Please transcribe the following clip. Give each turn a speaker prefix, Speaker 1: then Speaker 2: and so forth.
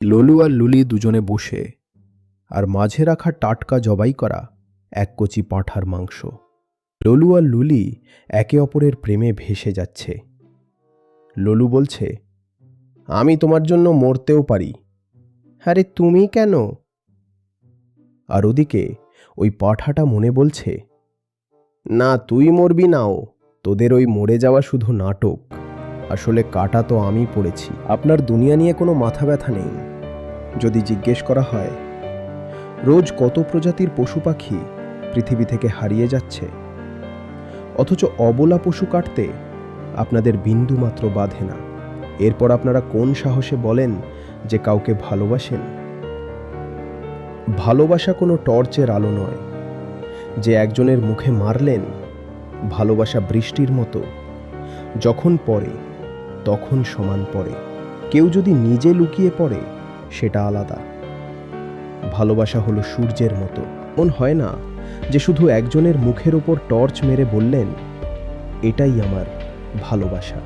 Speaker 1: ললু আর লুলি দুজনে বসে আর মাঝে রাখা টাটকা জবাই করা এক কচি পাঁঠার মাংস। ললু আর লুলি একে অপরের প্রেমে ভেসে যাচ্ছে। ললু বলছে, আমি তোমার জন্য মরতেও পারি। আরে তুমি কেন? আর ওদিকে ওই পাঁঠাটা মনে বলছে, না তুই মরবি নাও, তোদের ওই মরে যাওয়া শুধু নাটক, আসলে কাটা তো আমি পড়েছি। আপনার দুনিয়া নিয়ে কোনো মাথা ব্যথা নেই। যদি জিজ্ঞেস করা হয় রোজ কত প্রজাতির পশু পাখি পৃথিবী থেকে হারিয়ে যাচ্ছে, অথচ অবলা পশু কাটতে আপনাদের বিন্দু মাত্র বাধে না, এরপর আপনারা কোন সাহসে বলেন যে কাউকে ভালোবাসেন? ভালোবাসা কোনো টর্চের আলো নয় যে একজনের মুখে মারলেন। ভালোবাসা বৃষ্টির মতো, যখন পড়ে তখন সমান পড়ে। কেউ যদি নিজে লুকিয়ে পড়ে সেটা আলাদা। ভালোবাসা হলো সূর্যের মতো। মন হয় না যে শুধু একজনের মুখের ওপর টর্চ মেরে বললেন, এটাই আমার ভালোবাসা।